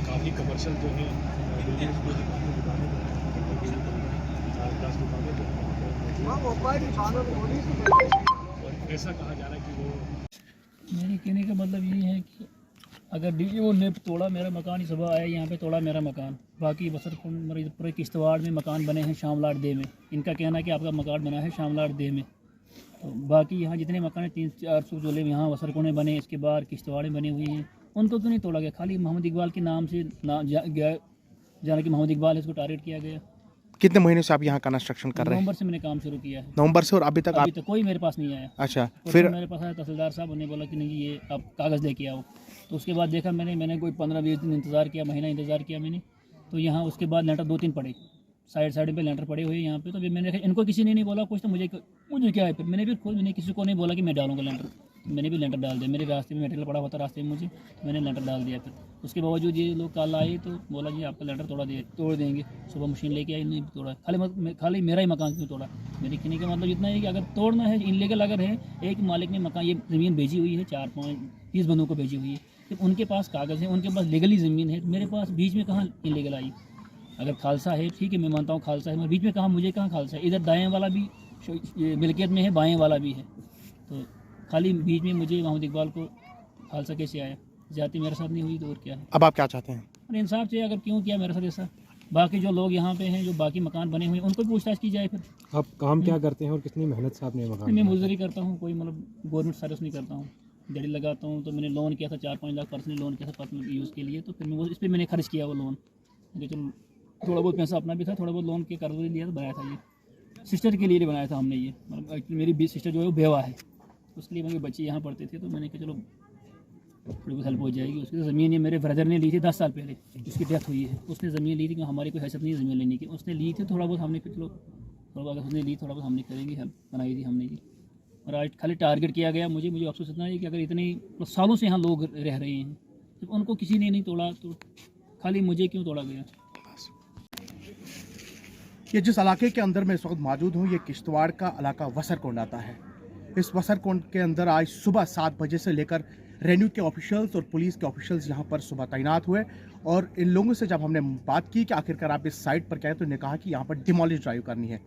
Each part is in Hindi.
काफ़ी कमर्शियल जो है बिल्डिंग्स जो है काफ़ी दुकानें जो हैं 4-10 दुकानें जो हैं वहाँ पर मौजूद हैं। और ऐसा कहा जा रहा है कि वो मेरे कहने का मतलब ये है कि अगर डीओ ने तोड़ा मेरा मकान, ही सुबह आया यहाँ पे तोड़ा मेरा मकान, बाकी बसरकुंड पूरे किश्तवाड़ में मकान बने हैं शामलाट दे में। इनका कहना है कि आपका मकान बना है शामलाट दे में, तो बाकी यहाँ जितने मकान हैं 300-400 जोले यहाँ बसरकुंड में बने, इसके बाद किश्तवाड़ में बने हुए हैं, उनको तो नहीं तोड़ा गया। खाली मोहम्मद इकबाल के नाम से जाना कि मोहम्मद इकबाल है, इसको टारगेट किया गया। कितने महीने से आप यहाँ कंस्ट्रक्शन कर रहे हैं? नवंबर से मैंने काम शुरू किया है। नवंबर से, और अभी तक अभी तक कोई मेरे पास नहीं आया। अच्छा, तो फिर मेरे पास आया तहसीलदार साहब, उन्होंने बोला कि नहीं ये आप कागज़ लेके आओ। तो उसके बाद देखा मैंने कोई 15-20 दिन इंतज़ार किया, महीना इंतज़ार किया मैंने। तो यहाँ उसके बाद लेंटर 2-3 पड़े, साइड पे लेंटर पड़े हुए यहाँ पे। तो फिर मैंने देखा इनको किसी ने नहीं बोला कुछ, तो मुझे क्या है। फिर मैंने किसी को नहीं बोला कि मैं डालूंगा लेंटर, मैंने भी लेंटर डाल दिया। मेरे रास्ते में मटेरियल पड़ा होता रास्ते में मुझे, तो मैंने लेंटर डाल दिया। फिर उसके बावजूद ये लोग कल आए तो बोला जी आपका लेंटर तोड़ देंगे। सुबह मशीन लेके आई, नहीं तोड़ा। खाली मेरा ही मकान क्यों तोड़ा? मेरे कहने का मतलब इतना है कि अगर तोड़ना है, इनलीगल अगर है, एक मालिक ने मकान ये ज़मीन भेजी हुई है 4-5-30 बंदों को भेजी हुई है, तो उनके पास कागज़ है, उनके पास लीगली ज़मीन है, मेरे पास बीच में कहाँ इनलीगल आई? अगर खालसा है ठीक है, मैं मानता हूँ खालसा है, मगर बीच में कहाँ, मुझे कहाँ खालसा है? इधर दाएँ वाला भी मिल्कियत में है, बाएँ वाला भी है, तो खाली बीच में मुझे मोहम्मद इकबाल को खालसा कैसे आया? जाति मेरे साथ नहीं हुई तो और क्या है? अब आप क्या चाहते हैं? और इंसाफ चाहिए, अगर क्यों किया मेरे साथ ऐसा। बाकी जो लोग यहाँ पे हैं, जो बाकी मकान बने हुए हैं, उनको भी पूछताछ की जाए। फिर आप काम क्या करते हैं और कितनी मेहनत से आपने मकान मैं मजदूरी करता हूँ, कोई मतलब गवर्नमेंट सर्विस नहीं करता हूँ। दिहाड़ी लगाता हूँ। तो मैंने लोन किया था 4-5 लाख पर्सनली लोन किया था पर्सनल यूज़ के लिए, तो फिर मैं वो इस पर मैंने खर्च किया वो लोन। लेकिन थोड़ा बहुत पैसा अपना भी था, थोड़ा बहुत लोन के कर्ज लिया तो बनाया था। ये सिस्टर के लिए बनाया था हमने ये, मतलब एक्चुअली मेरी सिस्टर जो है वो बेवा है, उसके लिए मेरे बच्चे यहाँ पढ़ते थे, तो मैंने कहा चलो थोड़ी बहुत हेल्प हो जाएगी। उसकी ज़मीन ये मेरे ब्रदर ने ली थी 10 साल पहले, उसकी डेथ हुई है। उसने ज़मीन ली थी, हमारी कोई हैसियत नहीं है ज़मीन लेने की, उसने ली थी। थोड़ा बहुत हमने, चलो थोड़ा बहुत उसने ली, थोड़ा बहुत हमने करेंगे हेल्प, बनाई थी हमने जी। और आज खाली टारगेट किया गया मुझे अफसोस इतना है कि अगर इतने सालों से यहाँ लोग रह रहे हैं, जब उनको किसी ने नहीं तोड़ा तो खाली मुझे क्यों तोड़ा गया? ये जिस इलाके के अंदर मैं इस वक्त मौजूद हूँ, ये किश्तवाड़ का इलाका वसरकुंड आता है। इस वसरकुंड के अंदर आज सुबह 7 बजे से लेकर रेन्यू के ऑफिशियल्स और पुलिस के ऑफिशियल्स यहाँ पर सुबह तैनात हुए। और इन लोगों से जब हमने बात की कि आखिरकार आप इस साइट पर क्या है, तो इन्होंने कहा कि यहाँ पर डिमोलिश ड्राइव करनी है।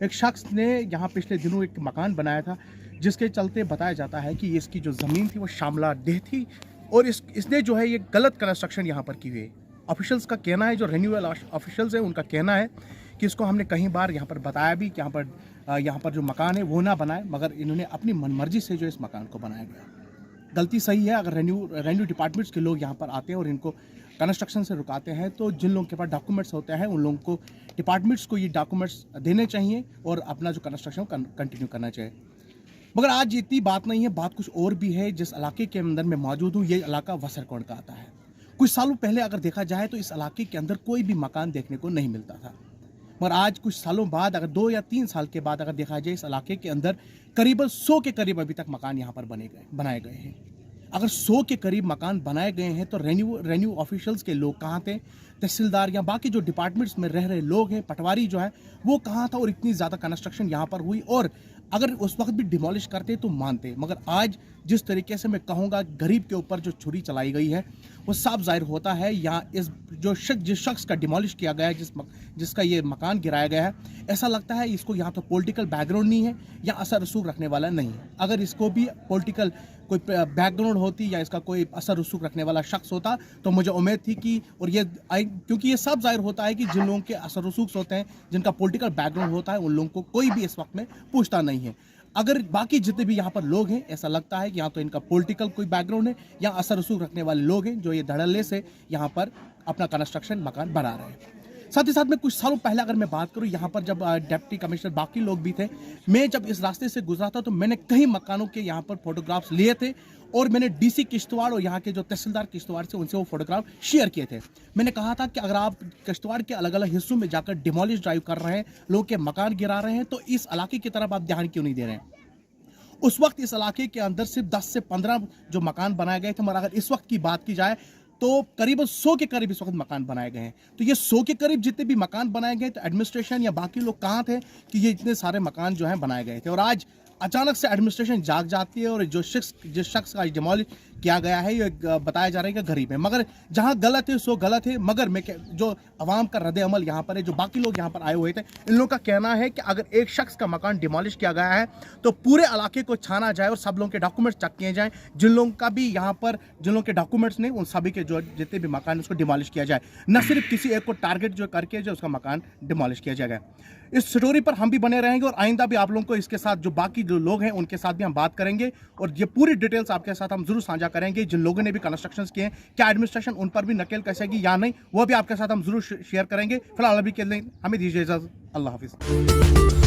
एक शख्स ने यहाँ पिछले दिनों एक मकान बनाया था, जिसके चलते बताया जाता है कि इसकी जो ज़मीन थी वो शामला देह थी, और इसने जो है ये गलत कंस्ट्रक्शन यहाँ पर की हुई है। ऑफिशियल्स का कहना है, जो रेन्यूअल ऑफिशियल्स हैं उनका कहना है कि इसको हमने कई बार यहाँ पर बताया भी कि यहाँ पर जो मकान है वो ना बनाए, मगर इन्होंने अपनी मनमर्जी से जो इस मकान को बनाया गया। गलती सही है। अगर रेन्यू डिपार्टमेंट्स के लोग यहाँ पर आते हैं और इनको कंस्ट्रक्शन से रुकाते हैं, तो जिन लोगों के पास डॉक्यूमेंट्स होते हैं उन लोगों को, डिपार्टमेंट्स को ये डॉक्यूमेंट्स देने चाहिए और अपना जो कंस्ट्रक्शन कंटिन्यू करना चाहिए। मगर आज इतनी बात नहीं है, बात कुछ और भी है। जिस इलाके के अंदर मैं मौजूद हूँ, ये इलाका वसरकुंड का आता है। कुछ सालों पहले अगर देखा जाए तो इस इलाके के अंदर कोई भी मकान देखने को नहीं मिलता था, मगर आज कुछ सालों बाद, अगर 2 या 3 साल के बाद अगर देखा जाए, इस इलाके के अंदर करीबन 100 के करीब अभी तक मकान यहाँ पर बनाए गए हैं। अगर 100 के करीब मकान बनाए गए हैं तो रेन्यू ऑफिशियल्स के लोग कहाँ थे? तहसीलदार या बाकी जो डिपार्टमेंट्स में रह रहे लोग हैं, पटवारी जो है वो कहाँ था? और इतनी ज़्यादा कंस्ट्रक्शन यहाँ पर हुई, और अगर उस वक्त भी डिमोलिश करते तो मानते। मगर आज जिस तरीके से मैं कहूँगा गरीब के ऊपर जो छुरी चलाई गई है, वो साफ जाहिर होता है यहाँ इस जिस शख्स का डिमोलिश किया गया है, जिसका ये मकान गिराया गया है, ऐसा लगता है इसको यहाँ तो पॉलिटिकल बैकग्राउंड नहीं है या असर रसूख रखने वाला नहीं है। अगर इसको भी पॉलिटिकल कोई बैकग्राउंड होती या इसका कोई असर रसूख रखने वाला शख्स होता तो मुझे उम्मीद थी कि, और ये क्योंकि ये सब जाहिर होता है कि जिन लोगों के असर रसूख होते हैं, जिनका पॉलिटिकल बैकग्राउंड होता है, उन लोगों को कोई भी इस वक्त में पूछता नहीं है। अगर बाकी जितने भी यहाँ पर लोग हैं, ऐसा लगता है कि यहाँ तो इनका पॉलिटिकल कोई बैकग्राउंड है या असर रसूख रखने वाले लोग हैं, जो ये धड़ल्ले से यहाँ पर अपना कंस्ट्रक्शन मकान बना रहे हैं। साथ ही साथ में कुछ सालों पहले अगर मैं बात करूं, यहाँ पर जब डिप्टी कमिश्नर बाकी लोग भी थे, मैं जब इस रास्ते से गुजरा था तो मैंने कई मकानों के यहाँ पर फोटोग्राफ्स लिए थे, और मैंने डीसी किश्तवाड़ और यहाँ के जो तहसीलदार किश्तवाड़ से उनसे वो फोटोग्राफ शेयर किए थे। मैंने कहा था कि अगर आप किश्तवाड़ के अलग अलग हिस्सों में जाकर डिमोलिश ड्राइव कर रहे हैं, लोगों के मकान गिरा रहे हैं, तो इस इलाके की तरफ आप ध्यान क्यों नहीं दे रहे हैं? उस वक्त इस इलाके के अंदर सिर्फ 10 से 15 जो मकान बनाए गए थे, मगर अगर इस वक्त की बात की जाए तो करीबन 100 के करीब इस वक्त मकान बनाए गए हैं। तो ये 100 के करीब जितने भी मकान बनाए गए, तो एडमिनिस्ट्रेशन या बाकी लोग कहाँ थे कि ये इतने सारे मकान जो हैं बनाए गए थे? और आज अचानक से एडमिनिस्ट्रेशन जाग जाती है और जिस शख्स का डिमोलिश किया गया है ये बताया जा रहा है कि गरीब है, मगर जहां गलत है सो गलत है। मगर मैं जो अवाम का रद्द अमल यहाँ पर है, जो बाकी लोग यहाँ पर आए हुए थे, इन लोगों का कहना है कि अगर एक शख्स का मकान डिमोलिश किया गया है तो पूरे इलाके को छाना जाए और सब लोगों के डॉक्यूमेंट्स चेक किए जाएं। जिन लोगों का भी यहाँ पर जिन लोगों के डॉक्यूमेंट्स नहीं, उन सभी के जो जितने भी मकान उसको डिमोलिश किया जाए, न सिर्फ किसी एक को टारगेट जो करके जो उसका मकान डिमोलिश किया जाएगा। इस स्टोरी पर हम भी बने रहेंगे और आइंदा भी आप लोगों को इसके साथ जो बाकी जो लोग हैं उनके साथ भी हम बात करेंगे और ये पूरी डिटेल्स आपके साथ हम जरूर साझा करेंगे। जिन लोगों ने भी कंस्ट्रक्शंस किए हैं, क्या एडमिनिस्ट्रेशन उन पर भी नकेल कसेगी या नहीं, वो भी आपके साथ हम जरूर शेयर करेंगे। फिलहाल अभी के लिए हमें दीजिए इजाजत। अल्लाह हाफिज़।